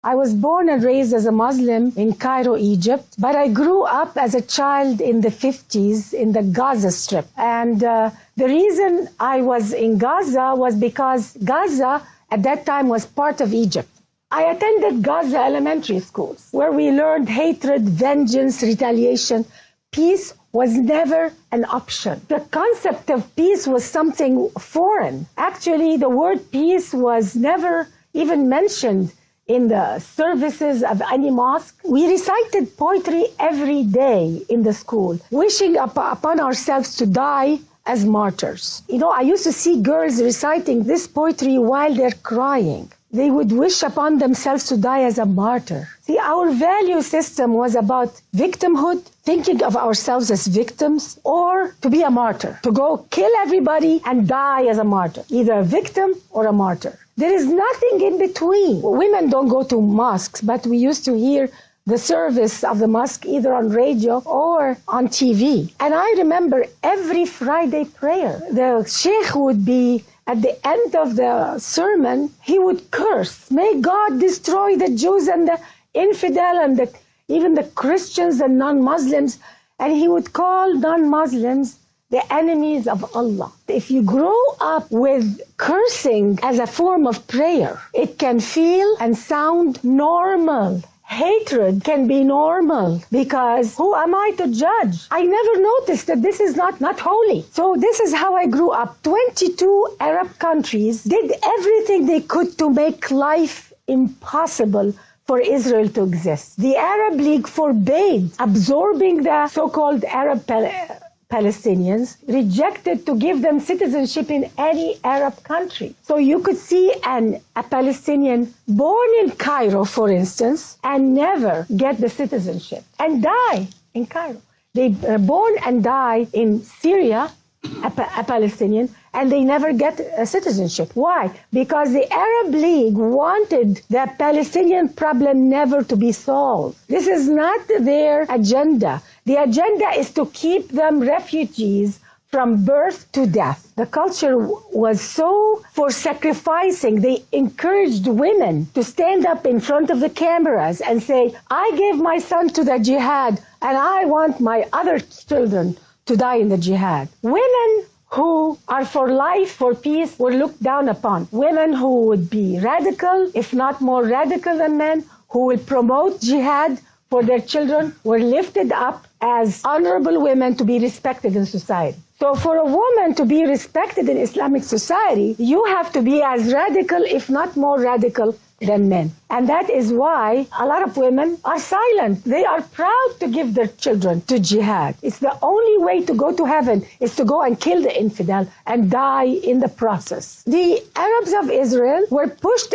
I was born and raised as a Muslim in Cairo, Egypt, but I grew up as a child in the 50s in the Gaza Strip. And the reason I was in Gaza was because Gaza at that time was part of Egypt. I attended Gaza elementary schools where we learned hatred, vengeance, retaliation. Peace was never an option. The concept of peace was something foreign. Actually, the word peace was never even mentioned in the services of any mosque. We recited poetry every day in the school, wishing upon ourselves to die as martyrs. You know, I used to see girls reciting this poetry while they're crying. They would wish upon themselves to die as a martyr. See, our value system was about victimhood, thinking of ourselves as victims, or to be a martyr, to go kill everybody and die as a martyr, either a victim or a martyr. There is nothing in between. Women don't go to mosques, but we used to hear the service of the mosque either on radio or on TV. And I remember every Friday prayer, the sheikh would be at the end of the sermon, he would curse, may God destroy the Jews and the infidel and even the Christians and non-Muslims. And he would call non-Muslims the enemies of Allah. If you grow up with cursing as a form of prayer, it can feel and sound normal. Hatred can be normal because who am I to judge? I never noticed that this is not holy. So this is how I grew up. 22 Arab countries did everything they could to make life impossible for Israel to exist. The Arab League forbade absorbing the so-called Arab Palestinians, rejected to give them citizenship in any Arab country. So you could see a Palestinian born in Cairo, for instance, and never get the citizenship and die in Cairo. They are born and die in Syria, a Palestinian, and they never get a citizenship. Why? Because the Arab League wanted the Palestinian problem never to be solved. This is not their agenda. The agenda is to keep them refugees from birth to death. The culture was so for sacrificing. They encouraged women to stand up in front of the cameras and say, I gave my son to the jihad and I want my other children to die in the jihad. Women who are for life, for peace, were looked down upon. Women who would be radical, if not more radical than men, who will promote jihad for their children, were lifted up as honorable women to be respected in society. So for a woman to be respected in Islamic society, you have to be as radical, if not more radical, than men. And that is why a lot of women are silent. They are proud to give their children to jihad. It's the only way to go to heaven is to go and kill the infidel and die in the process. The Arabs of Israel were pushed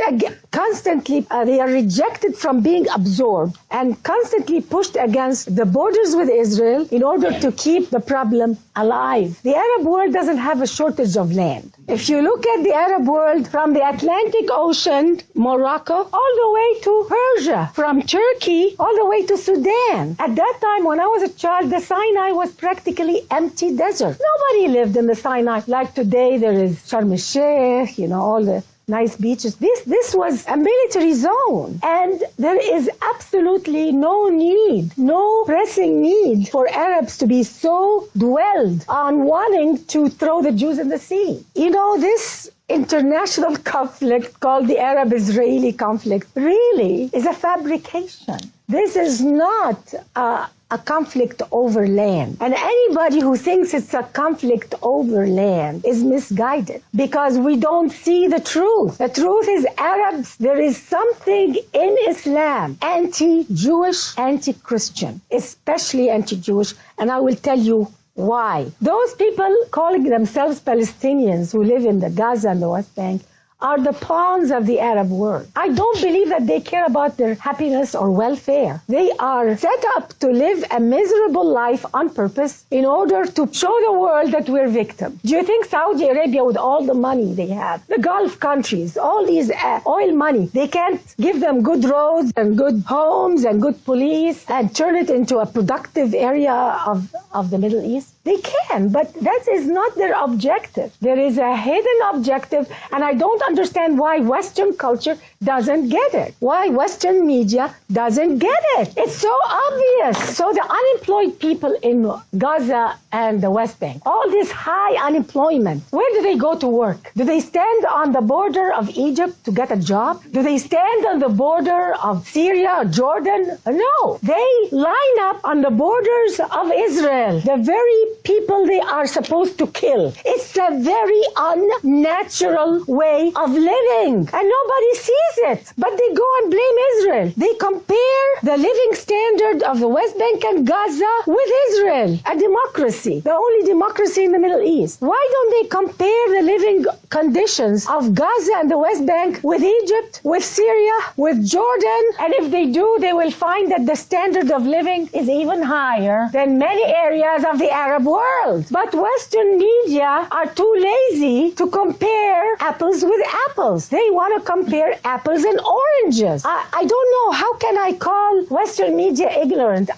constantly. They are rejected from being absorbed and constantly pushed against the borders with Israel in order to keep the problem alive. The Arab world doesn't have a shortage of land. If you look at the Arab world from the Atlantic Ocean, Morocco, all the way to Persia, from Turkey all the way to Sudan. At that time, when I was a child, the Sinai was practically empty desert. Nobody lived in the Sinai. Like today, there is Sharm el-Sheikh, all the nice beaches. This was a military zone. And there is absolutely no need, no pressing need for Arabs to be so dwelled on wanting to throw the Jews in the sea. This international conflict called the Arab-Israeli conflict really is a fabrication. This is not a conflict over land. And anybody who thinks it's a conflict over land is misguided because we don't see the truth. The truth is Arabs, there is something in Islam anti-Jewish, anti-Christian, especially anti-Jewish, and I will tell you why. Those people calling themselves Palestinians who live in the Gaza and the West Bank are the pawns of the Arab world. I don't believe that they care about their happiness or welfare. They are set up to live a miserable life on purpose in order to show the world that we're victims. Do you think Saudi Arabia, with all the money they have, the Gulf countries, all these oil money, they can't give them good roads and good homes and good police and turn it into a productive area of the Middle East? They can, but that is not their objective. There is a hidden objective, and I don't understand why Western culture doesn't get it. Why Western media doesn't get it. It's so obvious. So the unemployed people in Gaza and the West Bank, all this high unemployment, where do they go to work? Do they stand on the border of Egypt to get a job? Do they stand on the border of Syria or Jordan? No. They line up on the borders of Israel, the very people they are supposed to kill. It's a very unnatural way of living, and nobody sees it. But they go and blame Israel. They compare the living standard of the West Bank and Gaza with Israel, a democracy, the only democracy in the Middle East. Why don't they compare the living conditions of Gaza and the West Bank with Egypt, with Syria, with Jordan? And if they do, they will find that the standard of living is even higher than many areas of the Arab world. But Western media are too lazy to compare apples with apples. They want to compare apples and oranges. I don't know, how can I call Western media ignorant?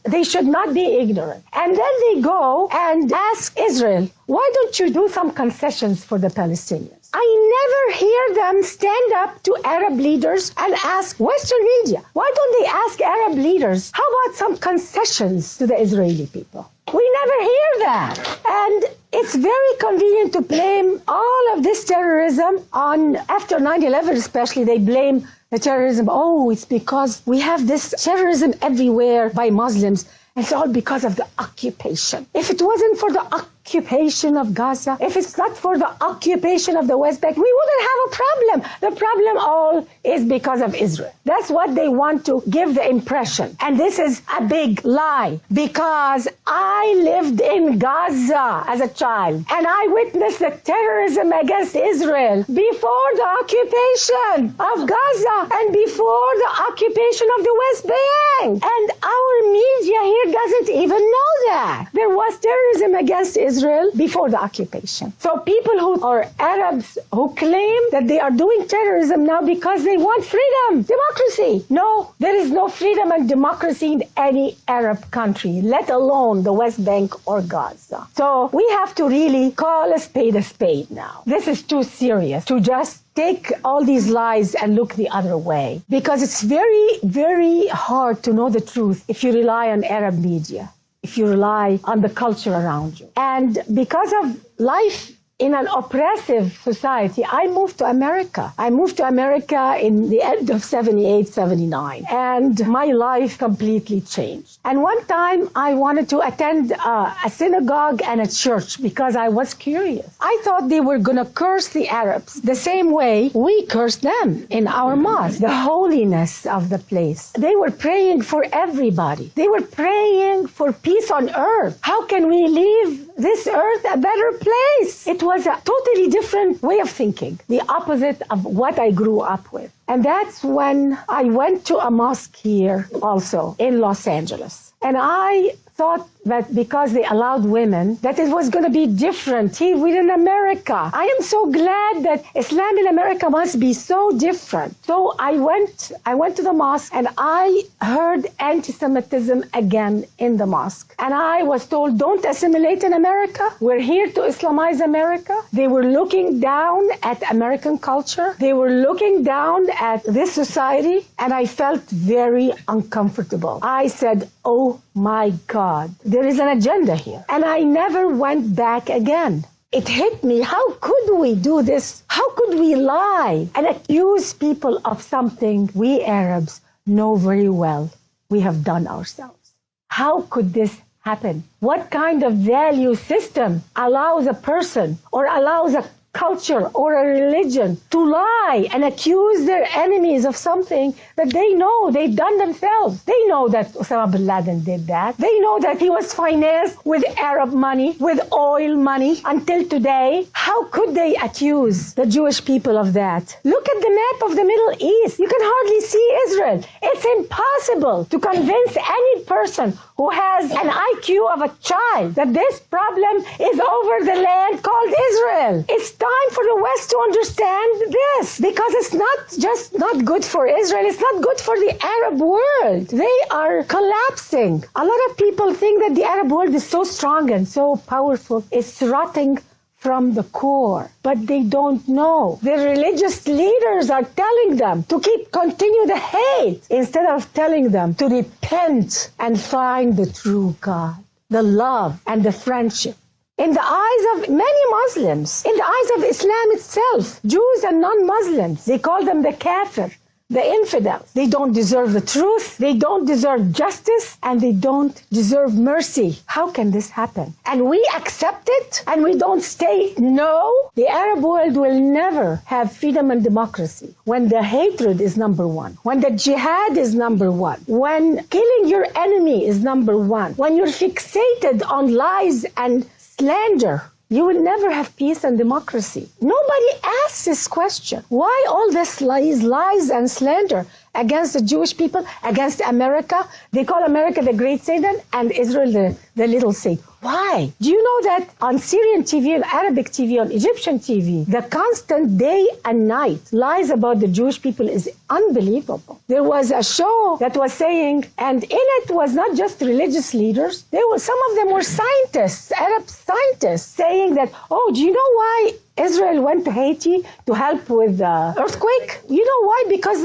They should not be ignorant. And then they go and ask Israel, why don't you do some concessions for the Palestinians? I never hear them stand up to Arab leaders and ask Western media, why don't they ask Arab leaders, how about some concessions to the Israeli people? We never hear that. And it's very convenient to blame all of this terrorism on, after 9/11 especially, they blame the terrorism. Oh, it's because we have this terrorism everywhere by Muslims. It's all because of the occupation. If it wasn't for the occupation of Gaza, if it's not for the occupation of the West Bank, we wouldn't have a problem. The problem all is because of Israel. That's what they want to give the impression. And this is a big lie, because I lived in Gaza as a child, and I witnessed the terrorism against Israel before the occupation of Gaza and before the occupation of the West Bank. And our media here doesn't even know that. There was terrorism against Israel before the occupation. So people who are Arabs who claim that they are doing terrorism now because they want freedom, democracy. No, there is no freedom and democracy in any Arab country, let alone the West Bank or Gaza. So we have to really call a spade now. This is too serious to just take all these lies and look the other way, because it's very, very hard to know the truth if you rely on Arab media, if you rely on the culture around you. And because of life in an oppressive society, I moved to America. I moved to America in the end of 78, 79, and my life completely changed. And one time I wanted to attend a synagogue and a church because I was curious. I thought they were going to curse the Arabs the same way we cursed them in our mosque, the holiness of the place. They were praying for everybody. They were praying for peace on earth. How can we leave this earth a better place? It was a totally different way of thinking, the opposite of what I grew up with. And that's when I went to a mosque here also in Los Angeles. And I thought that because they allowed women, that it was going to be different here within America. I am so glad that Islam in America must be so different. So I went to the mosque and I heard anti-Semitism again in the mosque. And I was told, don't assimilate in America. We're here to Islamize America. They were looking down at American culture. They were looking down at this society. And I felt very uncomfortable. I said, oh my God, there is an agenda here. And I never went back again. It hit me. How could we do this? How could we lie and accuse people of something we Arabs know very well we have done ourselves? How could this happen? What kind of value system allows a person or allows a culture or a religion to lie and accuse their enemies of something that they know they've done themselves? They know that Osama bin Laden did that. They know that he was financed with Arab money, with oil money until today. How could they accuse the Jewish people of that? Look at the map of the Middle East. You can hardly see Israel. It's impossible to convince any person who has an IQ of a child that this problem is over the land called Israel. It's time for the West to understand this, because it's not just not good for Israel, it's not good for the Arab world. They are collapsing. A lot of people think that the Arab world is so strong and so powerful. It's rotting from the core, but they don't know. The religious leaders are telling them to continue the hate instead of telling them to repent and find the true God, the love and the friendship. In the eyes of many Muslims, in the eyes of Islam itself, Jews and non-Muslims, they call them the kafir, the infidels. They don't deserve the truth, they don't deserve justice, and they don't deserve mercy. How can this happen? And we accept it, and we don't say no. The Arab world will never have freedom and democracy when the hatred is number one, when the jihad is number one, when killing your enemy is number one, when you're fixated on lies and slander. You will never have peace and democracy. Nobody asks this question. Why all this lies and slander against the Jewish people, against America? They call America the great Satan and Israel the little Satan. Why? Do you know that on Syrian TV, on Arabic TV, on Egyptian TV, the constant day and night lies about the Jewish people is unbelievable. There was a show that was saying, and in it was not just religious leaders, some of them were scientists, Arab scientists, saying that, oh, do you know why Israel went to Haiti to help with the earthquake? You know why? Because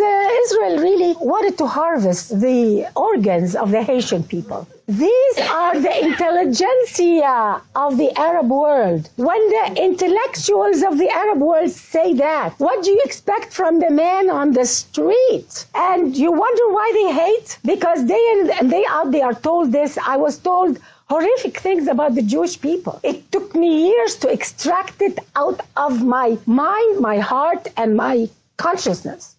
Israel really wanted to harvest the organs of the Haitian people. These are the intelligentsia of the Arab world. When the intellectuals of the Arab world say that, what do you expect from the man on the street? And you wonder why they hate? Because day in and day out they are told this. I was told horrific things about the Jewish people. It took me years to extract it out of my mind, my heart, and my consciousness.